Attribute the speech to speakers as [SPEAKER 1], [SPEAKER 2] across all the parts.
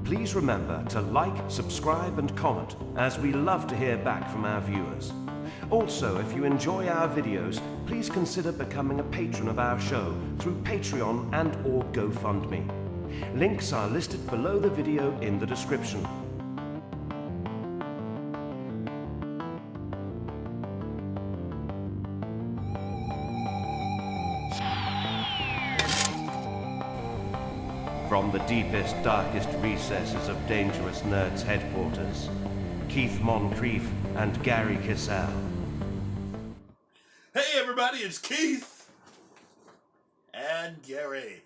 [SPEAKER 1] Please remember to like, subscribe and comment, as we love to hear back from our viewers. Also, if you enjoy our videos, please consider becoming a patron of our show through Patreon and or GoFundMe. Links are listed below the video in the description. From the deepest, darkest recesses of Dangerous Nerds headquarters, Keith Moncrief and Gerry Kissell.
[SPEAKER 2] Hey everybody, it's Keith and Gerry.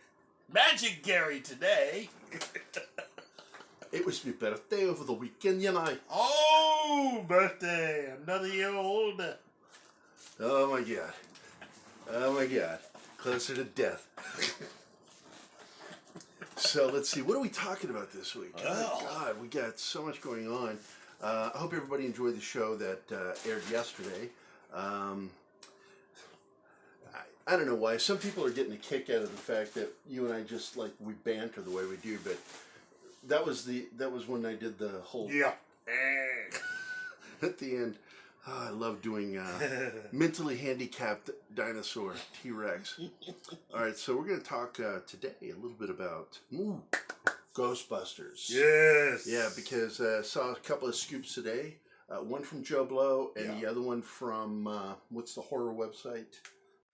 [SPEAKER 2] Magic Gerry today.
[SPEAKER 3] It was my birthday over the weekend, you know.
[SPEAKER 2] Oh, birthday. Another year older.
[SPEAKER 3] Oh my god. Oh my god. Closer to death. So let's see, what are we talking about this week? Oh God, we got so much going on. I hope everybody enjoyed the show that aired yesterday. I don't know why. Some people are getting a kick out of the fact that you and I just like we banter the way we do, but that was when I did the whole at the end. Oh, I love doing mentally handicapped dinosaur T-Rex. All right, so we're going to talk today a little bit about Ghostbusters.
[SPEAKER 2] Yes.
[SPEAKER 3] Yeah, because I saw a couple of scoops today. One from Joe Blow and the other one from, what's the horror website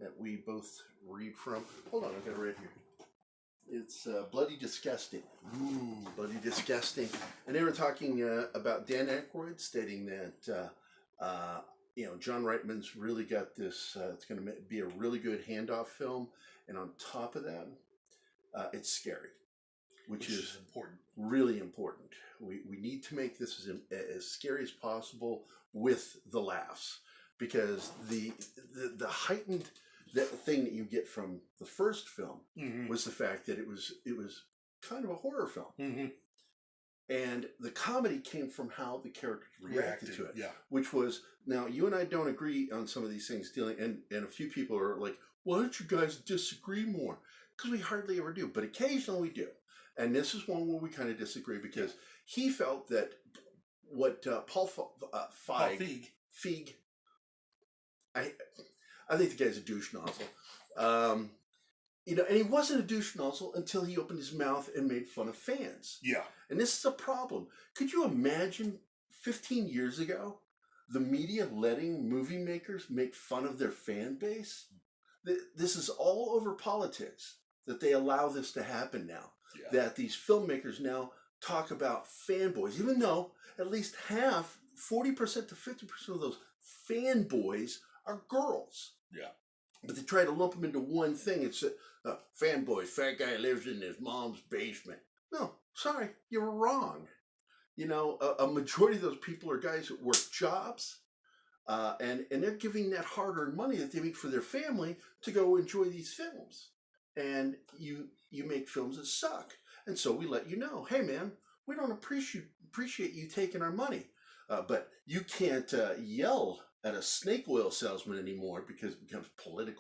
[SPEAKER 3] that we both read from? Hold on, I got it right here. It's Bloody Disgusting. Ooh, Bloody Disgusting. And they were talking about Dan Aykroyd, stating that you know, John Reitman's really got this, it's going to be a really good handoff film. And on top of that, it's scary, which is
[SPEAKER 2] important.
[SPEAKER 3] Really important. We need to make this as scary as possible with the laughs, because the heightened thing that you get from the first film was the fact that it was kind of a horror film. And the comedy came from how the characters reacted to it, which was, now you and I don't agree on some of these things, and a few people are like, why don't you guys disagree more? Because we hardly ever do, but occasionally we do. And this is one where we kind of disagree, because he felt that what Paul Feig, I think the guy's a douche nozzle. You know, and he wasn't a douche nozzle until he opened his mouth and made fun of fans. Yeah. And this is a problem. Could you imagine 15 years ago, the media letting movie makers make fun of their fan base? This is all over politics, that they allow this to happen now. Yeah. That these filmmakers now talk about fanboys, even though at least 40% to 50% of those fanboys are girls. Yeah. But they try to lump them into one thing. It's fanboys, fat guy lives in his mom's basement. No, sorry, you were wrong. You know, a majority of those people are guys that work jobs, and they're giving that hard-earned money that they make for their family to go enjoy these films. And you make films that suck. And so we let you know, hey man, we don't appreciate you taking our money. But you can't yell at a snake oil salesman anymore, because it becomes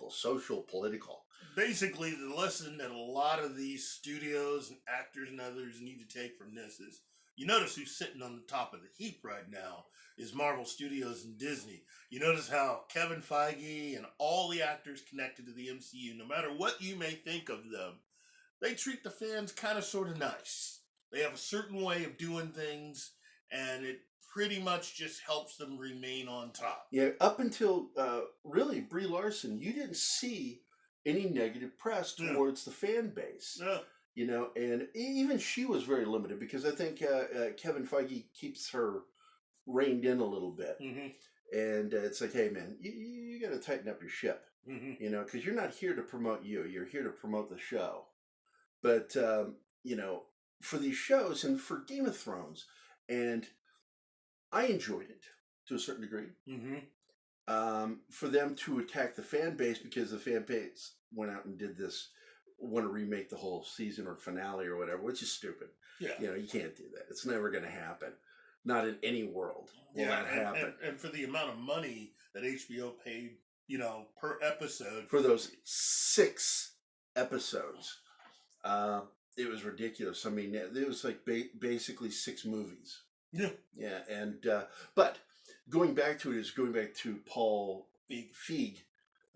[SPEAKER 3] social political.
[SPEAKER 2] Basically, the lesson that a lot of these studios and actors and others need to take from this is, you notice who's sitting on the top of the heap right now is Marvel Studios and Disney. You notice how Kevin Feige and all the actors connected to the MCU, no matter what you may think of them, they treat the fans kind of sort of nice. They have a certain way of doing things, and it pretty much just helps them remain on top.
[SPEAKER 3] Yeah, up until really Brie Larson, you didn't see any negative press towards the fan base. You know, and even she was very limited, because I think Kevin Feige keeps her reined in a little bit. And it's like, hey man, you got to tighten up your ship. You know, because you're not here to promote you're here to promote the show. But you know, for these shows and for Game of Thrones, and I enjoyed it to a certain degree. For them to attack the fan base because the fan base went out and did this, want to remake the whole season or finale or whatever, which is stupid. Yeah. You know, you can't do that. It's never going to happen. Not in any world will that happen.
[SPEAKER 2] And for the amount of money that HBO paid, per episode.
[SPEAKER 3] For those 6 episodes, it was ridiculous. I mean, it was like basically 6 movies.
[SPEAKER 2] Yeah.
[SPEAKER 3] Yeah, and but going back to Paul Feig.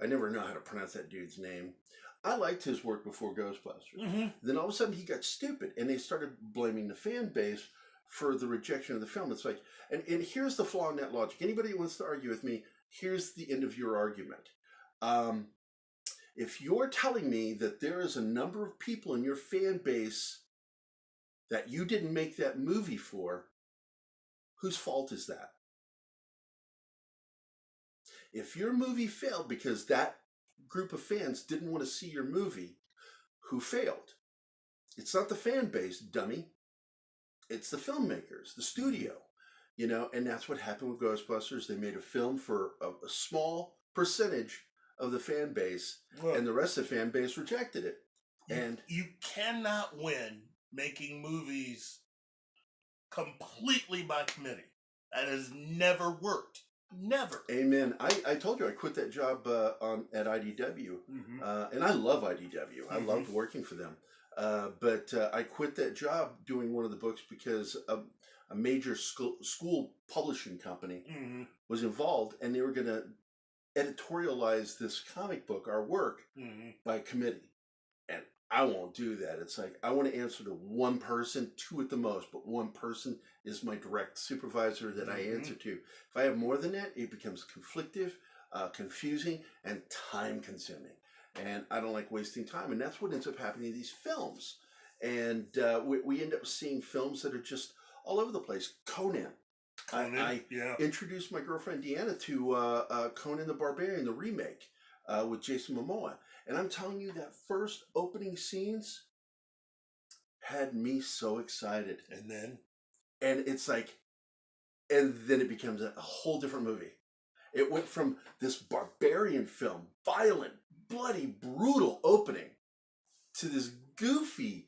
[SPEAKER 3] I never know how to pronounce that dude's name. I liked his work before Ghostbusters.
[SPEAKER 2] Mm-hmm.
[SPEAKER 3] Then all of a sudden he got stupid, and they started blaming the fan base for the rejection of the film. It's like, and here's the flaw in that logic. Anybody who wants to argue with me, here's the end of your argument. If you're telling me that there is a number of people in your fan base that you didn't make that movie for, whose fault is that? If your movie failed because that group of fans didn't want to see your movie, who failed? It's not the fan base, dummy. It's the filmmakers, the studio, and that's what happened with Ghostbusters. They made a film for a small percentage of the fan base, and the rest of the fan base rejected it. And
[SPEAKER 2] you cannot win making movies completely by committee. That has never worked. Never.
[SPEAKER 3] Amen. I told you I quit that job at IDW, and I love IDW. I loved working for them. But I quit that job doing one of the books because a major school publishing company was involved, and they were going to editorialize this comic book, our work, by committee. And I won't do that. It's like, I want to answer to one person, 2 at the most, but one person is my direct supervisor that I answer to. If I have more than that, it becomes conflictive, confusing, and time-consuming. And I don't like wasting time. And that's what ends up happening to these films. And we end up seeing films that are just all over the place. Conan. I introduced my girlfriend Deanna to Conan the Barbarian, the remake, with Jason Momoa. And I'm telling you, that first opening scenes had me so excited. And it's like, and then it becomes a whole different movie. It went from this barbarian film, violent, bloody, brutal opening, to this goofy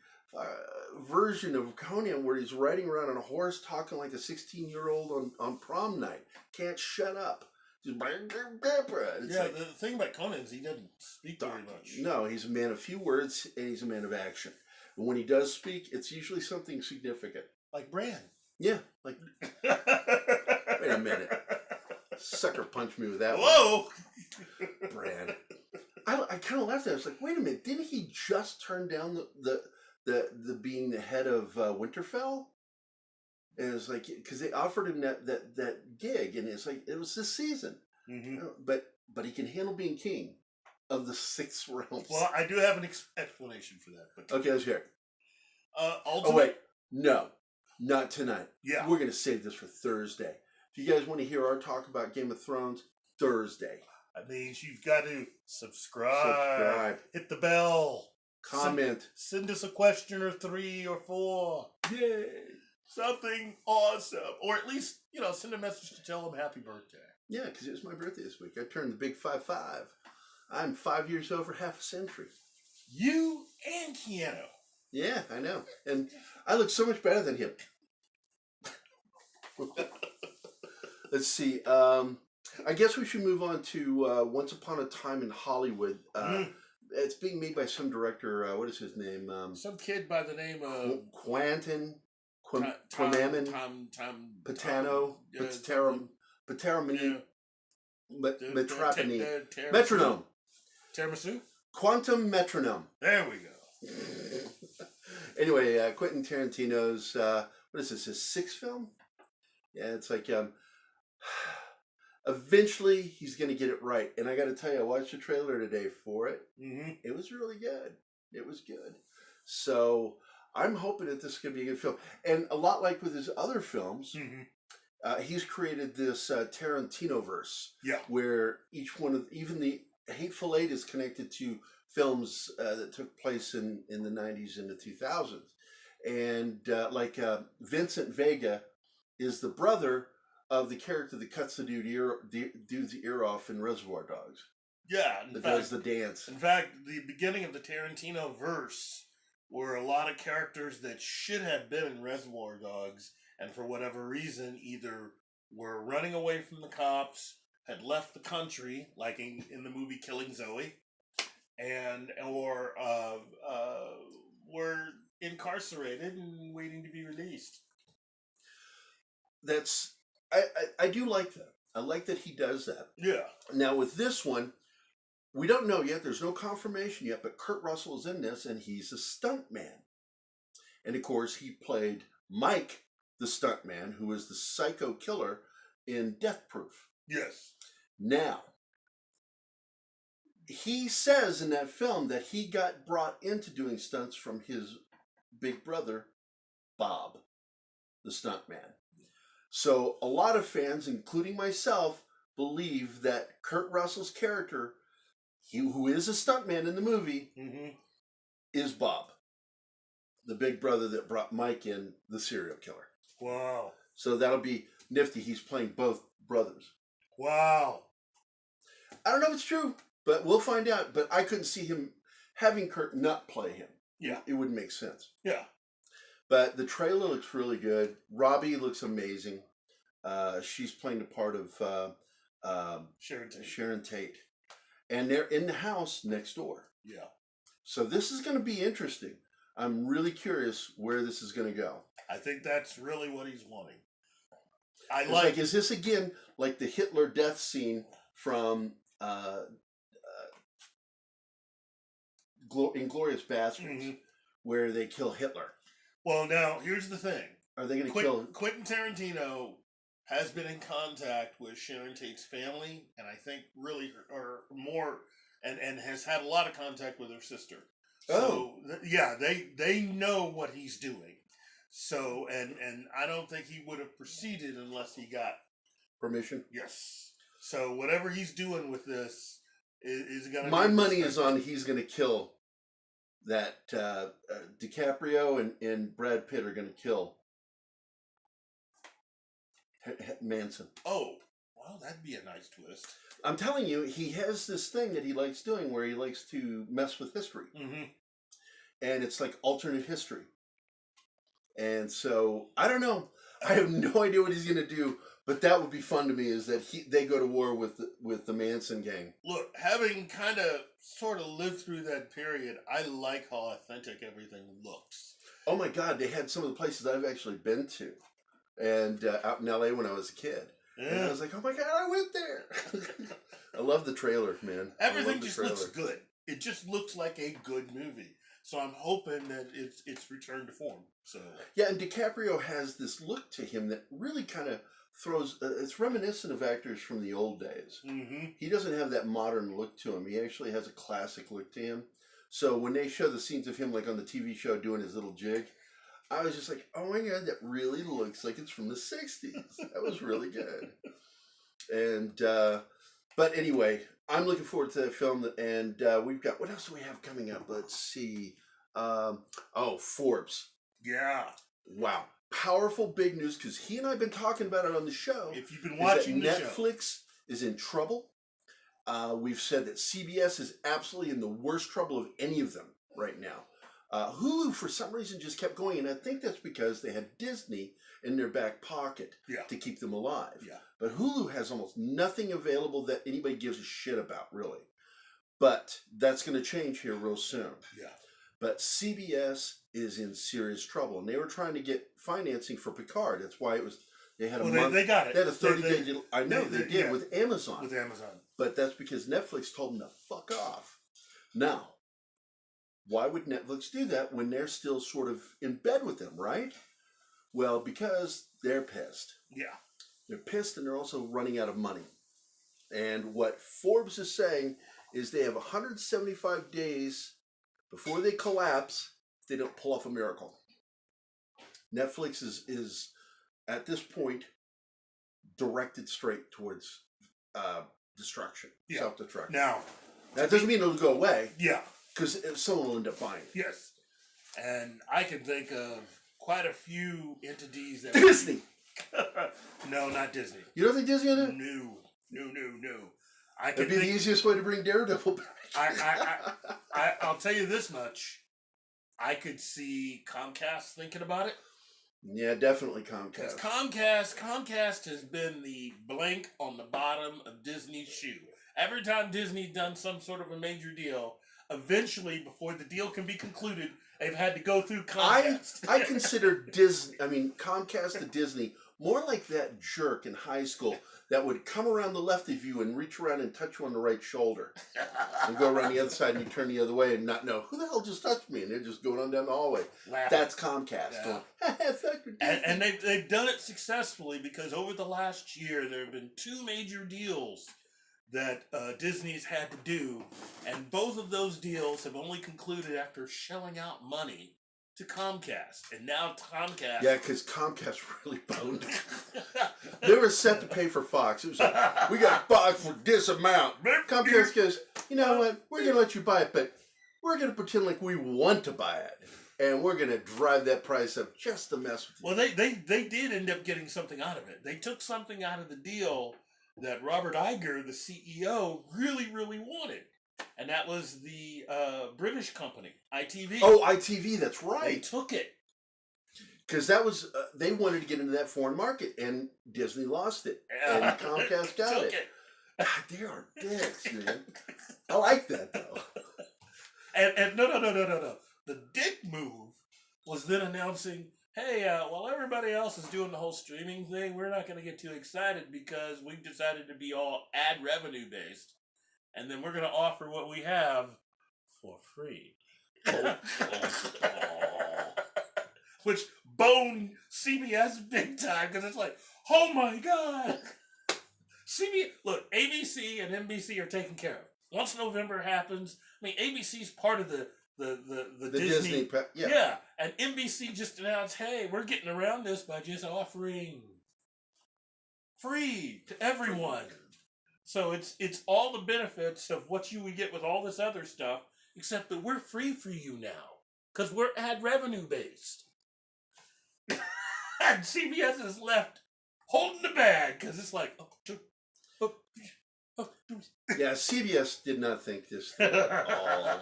[SPEAKER 3] version of Conan where he's riding around on a horse talking like a 16-year-old on prom night. Can't shut up. Just,
[SPEAKER 2] the thing about Conan is he doesn't speak very much.
[SPEAKER 3] No, he's a man of few words, and he's a man of action. And when he does speak, it's usually something significant.
[SPEAKER 2] Like Bran.
[SPEAKER 3] Yeah, like... Wait a minute. Sucker punched me with that
[SPEAKER 2] Whoa!
[SPEAKER 3] one. Bran. I kind of laughed at it. I was like, wait a minute, didn't he just turn down the being the head of Winterfell? And it's like, because they offered him that gig, and it's like, it was this season. But he can handle being king of the 6 realms.
[SPEAKER 2] Well, I do have an explanation for that. But
[SPEAKER 3] okay, let's hear it.
[SPEAKER 2] Ultimate...
[SPEAKER 3] Oh, wait. No, not tonight.
[SPEAKER 2] Yeah.
[SPEAKER 3] We're going to save this for Thursday. If you guys want to hear our talk about Game of Thrones, Thursday.
[SPEAKER 2] That means you've got to subscribe. Hit the bell.
[SPEAKER 3] Comment.
[SPEAKER 2] Send us a question or 3 or 4.
[SPEAKER 3] Yay.
[SPEAKER 2] Something awesome. Or at least, send a message to tell them happy birthday.
[SPEAKER 3] Yeah, because it was my birthday this week. I turned the big 5-5. I'm 5 years over half a century.
[SPEAKER 2] You and Keanu.
[SPEAKER 3] Yeah, I know. And I look so much better than him. Let's see. I guess we should move on to Once Upon a Time in Hollywood. It's being made by some director. What is his name?
[SPEAKER 2] Some kid by the name of
[SPEAKER 3] Quentin
[SPEAKER 2] Patano.
[SPEAKER 3] Metronome.
[SPEAKER 2] Tiramisu?
[SPEAKER 3] Quantum Metronome.
[SPEAKER 2] There we go.
[SPEAKER 3] Anyway, Quentin Tarantino's, what is this, his 6th film? Yeah, it's like, eventually he's going to get it right. And I got to tell you, I watched the trailer today for it. It was really good. It was good. So I'm hoping that this is going to be a good film. And a lot like with his other films, he's created this Tarantino-verse. Yeah. Where each one of, even the Hateful Eight is connected to films that took place in the 90s and the 2000s. And Vincent Vega is the brother of the character that cuts the dude's ear off in Reservoir Dogs.
[SPEAKER 2] Yeah.
[SPEAKER 3] That does the dance.
[SPEAKER 2] In fact, the beginning of the Tarantino verse were a lot of characters that should have been in Reservoir Dogs, and for whatever reason, either were running away from the cops, had left the country, like in the movie Killing Zoe, or were incarcerated and waiting to be released.
[SPEAKER 3] That's I do like that. I like that he does that.
[SPEAKER 2] Yeah.
[SPEAKER 3] Now with this one, we don't know yet. There's no confirmation yet, but Kurt Russell is in this, and he's a stuntman. And of course, he played Mike, the stuntman, who was the psycho killer in Death Proof.
[SPEAKER 2] Yes.
[SPEAKER 3] Now, he says in that film that he got brought into doing stunts from his big brother, Bob, the stuntman. So a lot of fans, including myself, believe that Kurt Russell's character, who is a stuntman in the movie, is Bob, the big brother that brought Mike in, the serial killer.
[SPEAKER 2] Wow.
[SPEAKER 3] So that'll be nifty. He's playing both brothers.
[SPEAKER 2] Wow.
[SPEAKER 3] I don't know if it's true, but we'll find out. But I couldn't see him having Kurt not play him.
[SPEAKER 2] Yeah.
[SPEAKER 3] It wouldn't make sense.
[SPEAKER 2] Yeah.
[SPEAKER 3] But the trailer looks really good. Robbie looks amazing. She's playing the part of Sharon Tate. And they're in the house next door.
[SPEAKER 2] Yeah.
[SPEAKER 3] So this is going to be interesting. I'm really curious where this is going to go.
[SPEAKER 2] I think that's really what he's wanting.
[SPEAKER 3] Is this again like the Hitler death scene from Inglourious Basterds, where they kill Hitler?
[SPEAKER 2] Well, now, here's the thing.
[SPEAKER 3] Are they going to kill...
[SPEAKER 2] Quentin Tarantino has been in contact with Sharon Tate's family, and I think really, or more, and has had a lot of contact with her sister. So, yeah, they know what he's doing. So, and I don't think he would have proceeded unless he got...
[SPEAKER 3] permission?
[SPEAKER 2] Yes. So, whatever he's doing with this is going to...
[SPEAKER 3] My money is on he's going to kill that DiCaprio and Brad Pitt are going to kill Manson.
[SPEAKER 2] Oh, well, that'd be a nice twist.
[SPEAKER 3] I'm telling you, he has this thing that he likes doing where he likes to mess with history. And it's like alternate history. And so, I don't know. I have no idea what he's going to do, but that would be fun to me, is that they go to war with the Manson gang.
[SPEAKER 2] Look, having kind of sort of lived through that period, I like how authentic everything looks.
[SPEAKER 3] Oh my God, they had some of the places I've actually been to. And out in LA when I was a kid.
[SPEAKER 2] Yeah.
[SPEAKER 3] And I was like, oh my God, I went there. I love the trailer, man.
[SPEAKER 2] Everything just looks good. It just looks like a good movie. So I'm hoping that it's returned to form. So
[SPEAKER 3] yeah, and DiCaprio has this look to him that really kind of throws... it's reminiscent of actors from the old days. He doesn't have that modern look to him. He actually has a classic look to him. So when they show the scenes of him, like on the TV show doing his little jig, I was just like, oh my God, that really looks like it's from the 60s. That was really good. And, but anyway, I'm looking forward to that film. And we've got, what else do we have coming up? Let's see. Forbes.
[SPEAKER 2] yeah.
[SPEAKER 3] Wow. Powerful big news, because he and I have been talking about it on the show.
[SPEAKER 2] If you've been watching the show.
[SPEAKER 3] Netflix is in trouble. We've said that CBS is absolutely in the worst trouble of any of them right now. Hulu, for some reason, just kept going, and I think that's because they had Disney in their back pocket to keep them alive.
[SPEAKER 2] Yeah.
[SPEAKER 3] But Hulu has almost nothing available that anybody gives a shit about, really. But that's going to change here real soon.
[SPEAKER 2] Yeah.
[SPEAKER 3] But CBS is in serious trouble, and they were trying to get financing for Picard. That's why it was... They had a month.
[SPEAKER 2] They got it.
[SPEAKER 3] They had a 30-day deal. I know they did with Amazon.
[SPEAKER 2] With Amazon.
[SPEAKER 3] But that's because Netflix told them to fuck off. Now, why would Netflix do that when they're still sort of in bed with them, right? Well, because they're pissed.
[SPEAKER 2] Yeah.
[SPEAKER 3] They're pissed, and they're also running out of money. And what Forbes is saying is they have 175 days before they collapse if they don't pull off a miracle. Netflix is at this point directed straight towards destruction, self-destruction.
[SPEAKER 2] Now,
[SPEAKER 3] that doesn't mean it'll go away.
[SPEAKER 2] Yeah.
[SPEAKER 3] Because someone will end up buying it.
[SPEAKER 2] Yes. And I can think of quite a few entities that...
[SPEAKER 3] Disney!
[SPEAKER 2] No, not Disney.
[SPEAKER 3] You don't think Disney will do it?
[SPEAKER 2] No.
[SPEAKER 3] It'd be the easiest way to bring Daredevil back.
[SPEAKER 2] I'll tell you this much. I could see Comcast thinking about it.
[SPEAKER 3] Yeah, definitely
[SPEAKER 2] Because
[SPEAKER 3] Comcast.
[SPEAKER 2] Comcast has been the blank on the bottom of Disney's shoe. Every time Disney's done some sort of a major deal, eventually, before the deal can be concluded, they've had to go through Comcast.
[SPEAKER 3] I consider Comcast to Disney more like that jerk in high school that would come around the left of you and reach around and touch you on the right shoulder, and go around the other side and you turn the other way and not know who the hell just touched me, and they're just going on down the hallway.
[SPEAKER 2] Laughing.
[SPEAKER 3] That's Comcast.
[SPEAKER 2] Yeah.
[SPEAKER 3] Going,
[SPEAKER 2] and they've done it successfully because over the last year there have been 2 major deals that Disney's had to do, and both of those deals have only concluded after shelling out money to Comcast, and now Comcast.
[SPEAKER 3] Yeah, because Comcast really boned. They were set to pay for Fox. It was like, we got Fox for this amount. Comcast goes, you know what? We're going to let you buy it, but we're going to pretend like we want to buy it. And we're going to drive that price up just to mess with you.
[SPEAKER 2] Well, they did end up getting something out of it. They took something out of the deal that Robert Iger, the CEO, really, really wanted. And that was the British company, ITV.
[SPEAKER 3] Oh, ITV, that's
[SPEAKER 2] They
[SPEAKER 3] right.
[SPEAKER 2] took it.
[SPEAKER 3] Because that was, they wanted to get into that foreign market, and Disney lost it. And Comcast got
[SPEAKER 2] Took
[SPEAKER 3] it. God, they are dicks, man. I like that, though.
[SPEAKER 2] And no. The dick move was then announcing, hey, while everybody else is doing the whole streaming thing, we're not going to get too excited because we've decided to be all ad revenue based. And then we're going to offer what we have for free. Which boned CBS big time because it's like, oh my God. Look, ABC and NBC are taken care of. Once November happens, I mean, ABC's part of the Disney. Yeah, and NBC just announced, hey, we're getting around this by just offering free to everyone. So it's all the benefits of what you would get with all this other stuff, except that we're free for you now because we're ad revenue based. And CBS is left holding the bag because it's like,
[SPEAKER 3] Yeah, CBS did not think this through at all.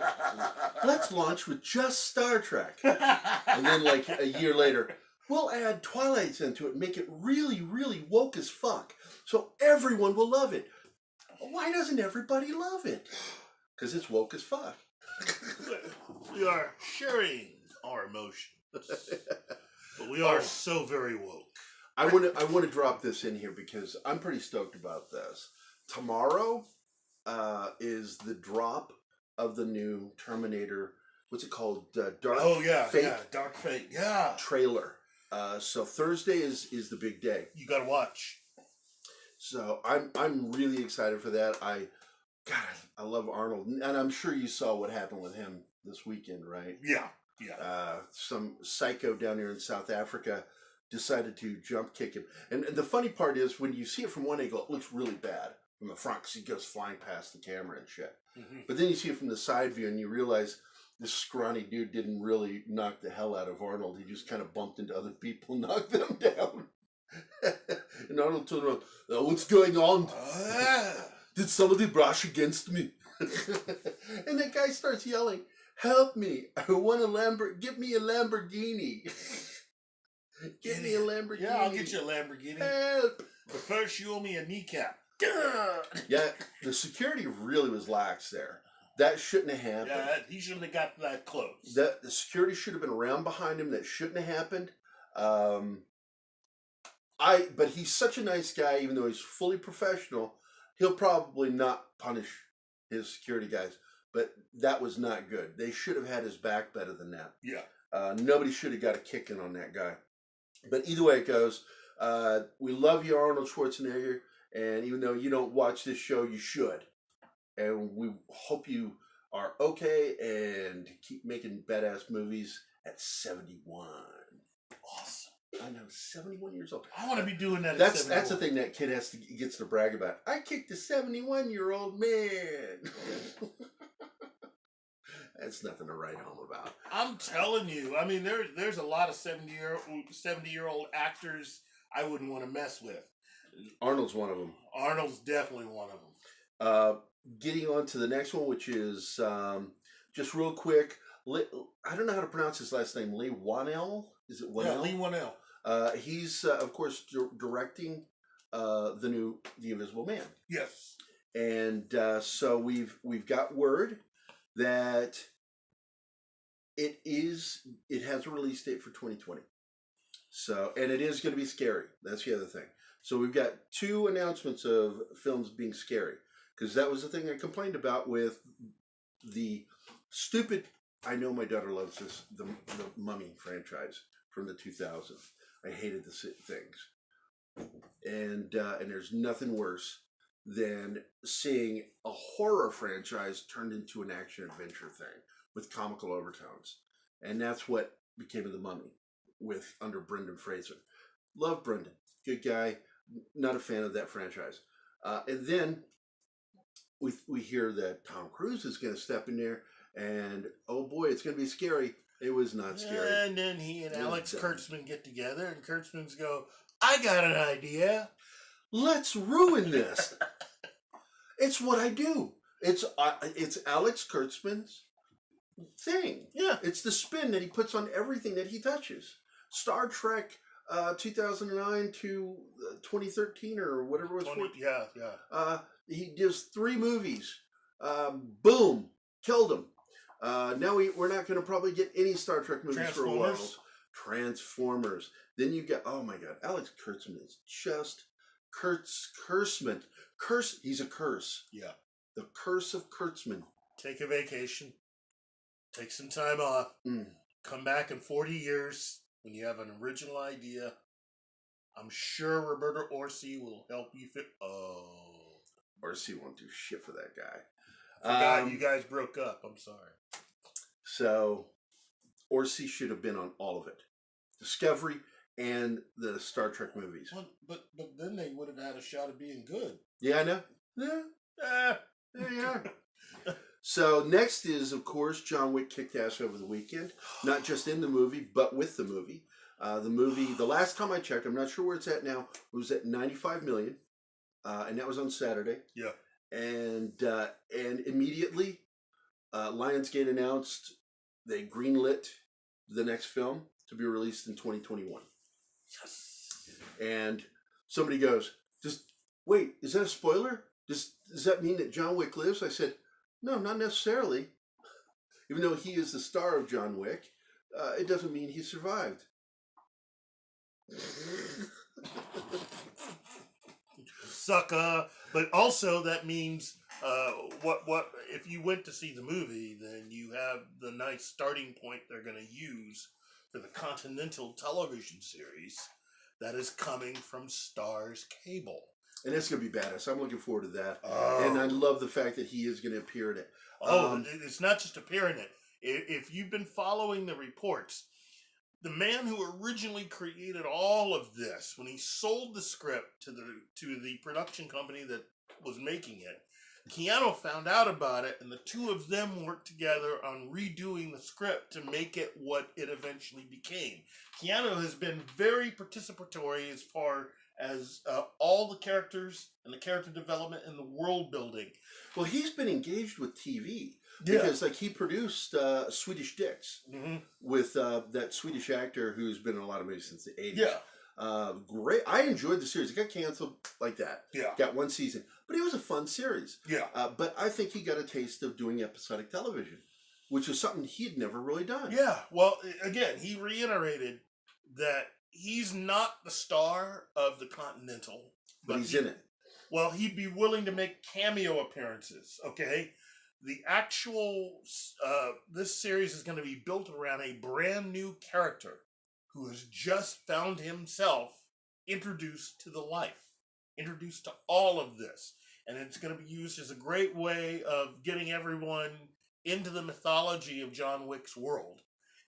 [SPEAKER 3] Let's launch with just Star Trek. And then, like, a year later, we'll add Twilight into it and make it really, really woke as fuck. So everyone will love it. Why doesn't everybody love it? Because it's woke as fuck.
[SPEAKER 2] We are sharing our emotions. But we are so very woke.
[SPEAKER 3] I want to drop this in here because I'm pretty stoked about this. Tomorrow is the drop of the new Terminator. What's it called? Dark Fate.
[SPEAKER 2] Yeah, Dark Fate. Yeah.
[SPEAKER 3] Trailer. So Thursday is the big day.
[SPEAKER 2] You gotta watch.
[SPEAKER 3] So I'm really excited for that. I love Arnold, and I'm sure you saw what happened with him this weekend, right?
[SPEAKER 2] Yeah.
[SPEAKER 3] Some psycho down there in South Africa decided to jump kick him, and the funny part is when you see it from one angle, it looks really bad from the front because he goes flying past the camera and shit. Mm-hmm. But then you see it from the side view, and you realize this scrawny dude didn't really knock the hell out of Arnold. He just kind of bumped into other people and knocked them down. And Arnold turned around, oh, what's going on? Did somebody brush against me? And that guy starts yelling, help me, I want give me a Lamborghini. Give me a Lamborghini.
[SPEAKER 2] Yeah, I'll get you a Lamborghini.
[SPEAKER 3] Help.
[SPEAKER 2] But first you owe me a kneecap.
[SPEAKER 3] Yeah, the security really was lax there. That shouldn't have happened.
[SPEAKER 2] Yeah, he shouldn't have got that close.
[SPEAKER 3] The security should have been around behind him. That shouldn't have happened. But he's such a nice guy, even though he's fully professional, he'll probably not punish his security guys. But that was not good. They should have had his back better than that.
[SPEAKER 2] Yeah.
[SPEAKER 3] Nobody should have got a kick in on that guy. But either way it goes, we love you, Arnold Schwarzenegger. And even though you don't watch this show, you should. And we hope you are okay and keep making badass movies at 71.
[SPEAKER 2] Awesome.
[SPEAKER 3] I know, 71 years old.
[SPEAKER 2] I want to be doing that.
[SPEAKER 3] That's the thing that kid gets to brag about. I kicked a 71-year-old man. That's nothing to write home about.
[SPEAKER 2] I'm telling you. I mean, there's a lot of 70-year-old actors I wouldn't want to mess with.
[SPEAKER 3] Arnold's one of them.
[SPEAKER 2] Arnold's definitely one of them.
[SPEAKER 3] Getting on to the next one, which is just real quick. I don't know how to pronounce his last name. Lee Whannell? Is it Whannell?
[SPEAKER 2] Yeah, Lee Whannell.
[SPEAKER 3] He's of course directing the Invisible Man.
[SPEAKER 2] Yes.
[SPEAKER 3] And so we've got word that it has a release date for 2020. So, and it is going to be scary. That's the other thing. So we've got 2 announcements of films being scary, because that was the thing I complained about with the stupid. I know my daughter loves the Mummy franchise from the 2000s. I hated the things, and there's nothing worse than seeing a horror franchise turned into an action adventure thing with comical overtones, and that's what became of the Mummy under Brendan Fraser. Love Brendan, good guy. Not a fan of that franchise. And then we hear that Tom Cruise is going to step in there, and oh boy, it's going to be scary. It was not scary.
[SPEAKER 2] And then he and Alex Kurtzman get together, and Kurtzman's go, I got an idea.
[SPEAKER 3] Let's ruin this. It's what I do. It's Alex Kurtzman's thing.
[SPEAKER 2] Yeah.
[SPEAKER 3] It's the spin that he puts on everything that he touches. Star Trek 2009 to 2013 or whatever it was.
[SPEAKER 2] Yeah.
[SPEAKER 3] He does 3 movies. Boom. Killed him. Now we're not going to probably get any Star Trek movies for a while. Transformers. Then you get, oh my God, Alex Kurtzman is just Kurtzman. He's a curse.
[SPEAKER 2] Yeah.
[SPEAKER 3] The curse of Kurtzman.
[SPEAKER 2] Take a vacation. Take some time off. Come back in 40 years when you have an original idea. I'm sure Roberto Orci will help you fit. Oh.
[SPEAKER 3] Orci won't do shit for that guy.
[SPEAKER 2] Forgot you guys broke up. I'm sorry.
[SPEAKER 3] So, Orci should have been on all of it. Discovery and the Star Trek movies.
[SPEAKER 2] Well, but then they would have had a shot of being good.
[SPEAKER 3] Yeah, I know. Yeah. There you are. So next is, of course, John Wick kicked ass over the weekend. Not just in the movie, but with the movie. The last time I checked, I'm not sure where it's at now, it was at 95 million. And that was on Saturday.
[SPEAKER 2] Yeah.
[SPEAKER 3] And immediately, Lionsgate announced they greenlit the next film to be released in 2021.
[SPEAKER 2] Yes.
[SPEAKER 3] And somebody goes, wait, is that a spoiler? Does that mean that John Wick lives? I said, no, not necessarily. Even though he is the star of John Wick, it doesn't mean he survived.
[SPEAKER 2] Sucker. But also that means what if you went to see the movie, then you have the nice starting point they're going to use for the Continental television series that is coming from Starz Cable.
[SPEAKER 3] And it's going to be badass. I'm looking forward to that.
[SPEAKER 2] Oh.
[SPEAKER 3] And I love the fact that he is going to appear in it.
[SPEAKER 2] It's not just appearing in it. If you've been following the reports, the man who originally created all of this, when he sold the script to the production company that was making it, Keanu found out about it, and the 2 of them worked together on redoing the script to make it what it eventually became. Keanu has been very participatory as far as all the characters and the character development and the world building.
[SPEAKER 3] Well, he's been engaged with TV. Because he produced Swedish Dicks with that Swedish actor who's been in a lot of movies since the 80s.
[SPEAKER 2] Yeah.
[SPEAKER 3] Great. I enjoyed the series. It got canceled like that.
[SPEAKER 2] Yeah.
[SPEAKER 3] Got 1 season. But it was a fun series.
[SPEAKER 2] Yeah.
[SPEAKER 3] But I think he got a taste of doing episodic television, which was something he had never really done.
[SPEAKER 2] Yeah. Well, again, he reiterated that he's not the star of the Continental.
[SPEAKER 3] But he's in it.
[SPEAKER 2] Well, he'd be willing to make cameo appearances, okay? The actual, this series is going to be built around a brand new character who has just found himself introduced to the life, introduced to all of this. And it's going to be used as a great way of getting everyone into the mythology of John Wick's world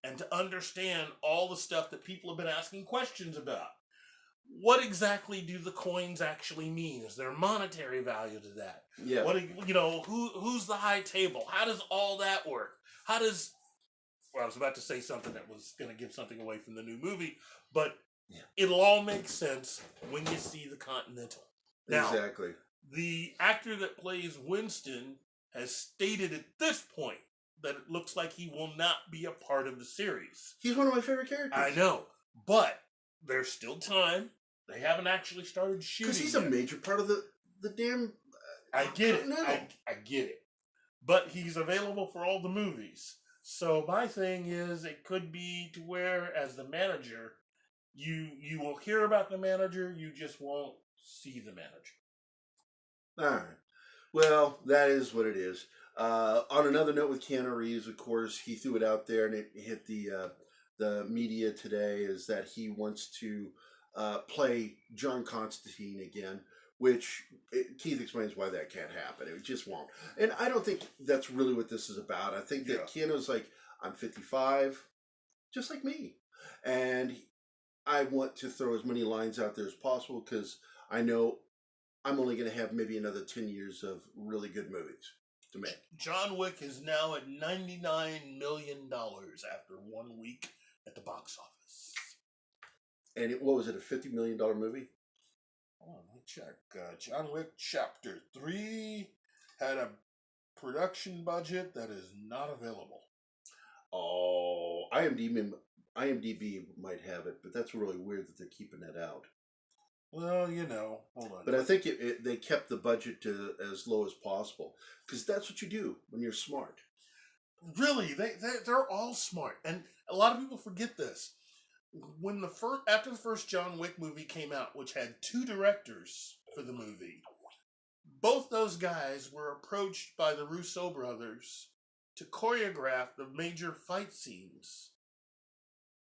[SPEAKER 2] and to understand all the stuff that people have been asking questions about. What exactly do the coins actually mean? Is there a monetary value to that?
[SPEAKER 3] Yeah.
[SPEAKER 2] Who's the high table? How does all that work? Well, I was about to say something that was going to give something away from the new movie, but it'll all make sense when you see the Continental. Now,
[SPEAKER 3] exactly.
[SPEAKER 2] The actor that plays Winston has stated at this point that it looks like he will not be a part of the series.
[SPEAKER 3] He's one of my favorite characters.
[SPEAKER 2] I know, but there's still time. They haven't actually started shooting.
[SPEAKER 3] Because he's
[SPEAKER 2] yet.
[SPEAKER 3] a major part of the damn.
[SPEAKER 2] I get it.
[SPEAKER 3] Continental.
[SPEAKER 2] I get it. But he's available for all the movies. So my thing is, it could be to where, as the manager, you will hear about the manager, you just won't see the manager.
[SPEAKER 3] All right. Well, that is what it is. On another note with Keanu Reeves, of course, he threw it out there and it hit the media today, is that he wants to play John Constantine again, which Keith explains why that can't happen. It just won't. And I don't think that's really what this is about. I think that Keanu's like, I'm 55, just like me. And I want to throw as many lines out there as possible because I know I'm only going to have maybe another 10 years of really good movies to make.
[SPEAKER 2] John Wick is now at $99 million after 1 week at the box office.
[SPEAKER 3] And what was it, a $50 million movie?
[SPEAKER 2] Hold on, let me check. John Wick Chapter 3 had a production budget that is not available.
[SPEAKER 3] Oh, IMDb might have it, but that's really weird that they're keeping that out.
[SPEAKER 2] Well, hold on.
[SPEAKER 3] But I think they kept the budget to as low as possible because that's what you do when you're smart.
[SPEAKER 2] Really, they're all smart, and a lot of people forget this. When after the first John Wick movie came out, which had 2 directors for the movie, both those guys were approached by the Russo brothers to choreograph the major fight scenes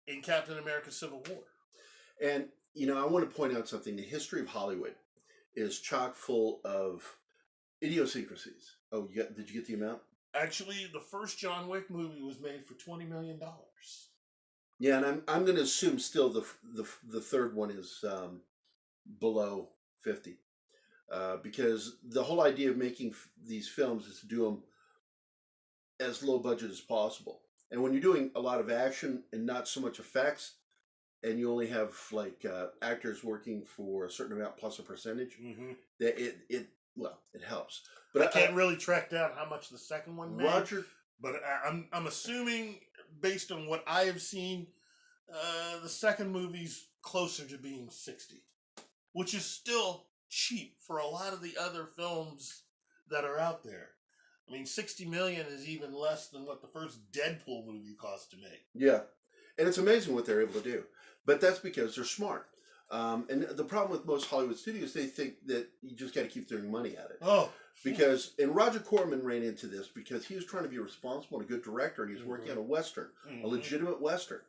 [SPEAKER 2] in Captain America: Civil War.
[SPEAKER 3] And I want to point out something. The history of Hollywood is chock full of idiosyncrasies. Oh, did you get the amount?
[SPEAKER 2] Actually, the first John Wick movie was made for $20 million.
[SPEAKER 3] Yeah, and I'm going to assume still the third one is below 50, because the whole idea of making these films is to do them as low budget as possible. And when you're doing a lot of action and not so much effects, and you only have like actors working for a certain amount plus a percentage, that it helps. But
[SPEAKER 2] I can't really track down how much the second one made.
[SPEAKER 3] Roger,
[SPEAKER 2] but I'm assuming, based on what I have seen, the second movie's closer to being 60, which is still cheap for a lot of the other films that are out there. I mean, 60 million is even less than what the first Deadpool movie cost to make.
[SPEAKER 3] Yeah, and it's amazing what they're able to do. But that's because they're smart. And the problem with most Hollywood studios, they think that you just got to keep throwing money at it.
[SPEAKER 2] Oh,
[SPEAKER 3] because, and Roger Corman ran into this because he was trying to be responsible and a good director, and he was working on a Western, a legitimate Western,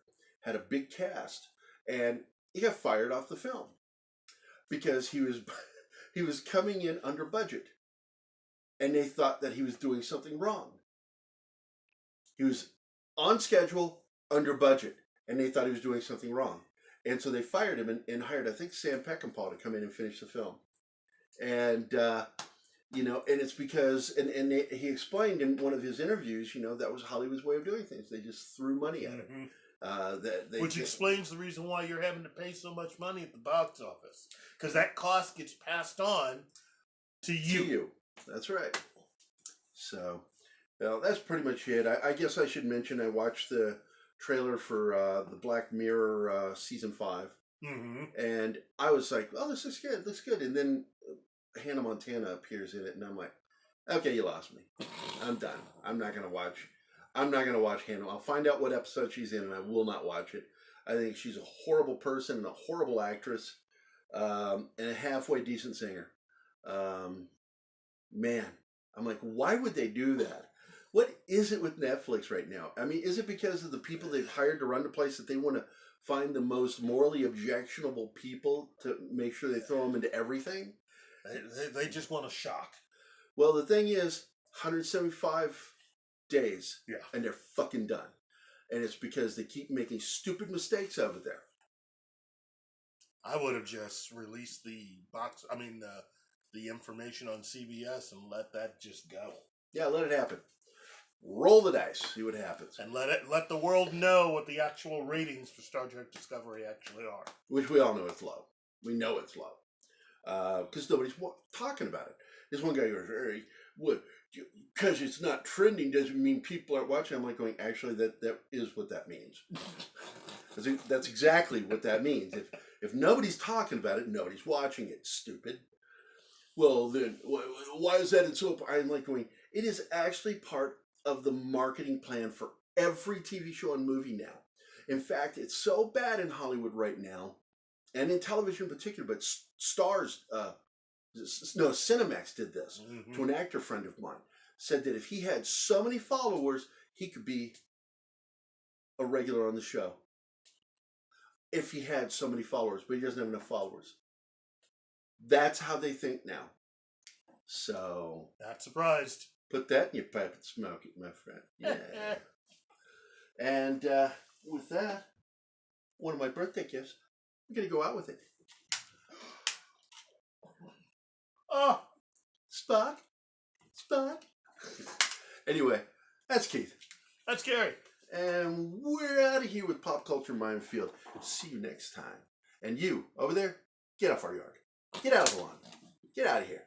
[SPEAKER 3] had a big cast, and he got fired off the film because he was coming in under budget, and they thought that he was doing something wrong. He was on schedule, under budget, and they thought he was doing something wrong. And so they fired him and hired, I think, Sam Peckinpah to come in and finish the film. And, and it's because, he explained in one of his interviews, that was Hollywood's way of doing things. They just threw money at it.
[SPEAKER 2] Which explains the reason why you're having to pay so much money at the box office. Because that cost gets passed on to you.
[SPEAKER 3] That's right. So, well, that's pretty much it. I guess I should mention I watched the trailer for the Black Mirror season 5, and I was like, "Oh, this looks good. Looks good." And then Hannah Montana appears in it, and I'm like, "Okay, you lost me. I'm done. I'm not gonna watch Hannah. I'll find out what episode she's in, and I will not watch it. I think she's a horrible person and a horrible actress, and a halfway decent singer. Man, I'm like, why would they do that? What is it with Netflix right now? I mean, is it because of the people they've hired to run the place that they want to find the most morally objectionable people to make sure they throw them into everything?
[SPEAKER 2] They just want to shock.
[SPEAKER 3] Well, the thing is, 175 days,
[SPEAKER 2] yeah,
[SPEAKER 3] and they're fucking done. And it's because they keep making stupid mistakes over there.
[SPEAKER 2] I would have just released the information on CBS and let that just go.
[SPEAKER 3] Yeah, let it happen. Roll the dice, see what happens.
[SPEAKER 2] And let the world know what the actual ratings for Star Trek Discovery actually are.
[SPEAKER 3] Which we all know it's low. We know it's low. Because nobody's talking about it. This one guy goes, "Hey, what? Because it's not trending doesn't mean people aren't watching." I'm like going, actually, that is what that means. That's exactly what that means. If nobody's talking about it, nobody's watching it. Stupid. Well, then why is that? So I'm like going, it is actually part of the marketing plan for every TV show and movie now. In fact, it's so bad in Hollywood right now, and in television in particular, but Stars, Cinemax did this to an actor friend of mine. Said that if he had so many followers, he could be a regular on the show. If he had so many followers, but he doesn't have enough followers. That's how they think now. So...
[SPEAKER 2] Not surprised.
[SPEAKER 3] Put that in your pipe and smoke it, my friend. Yeah. And with that, one of my birthday gifts, I'm going to go out with it. Oh, Spock. Anyway, that's Keith.
[SPEAKER 2] That's Gerry.
[SPEAKER 3] And we're out of here with Pop Culture Minefield. See you next time. And you, over there, get off our yard. Get out of the lawn. Get out of here.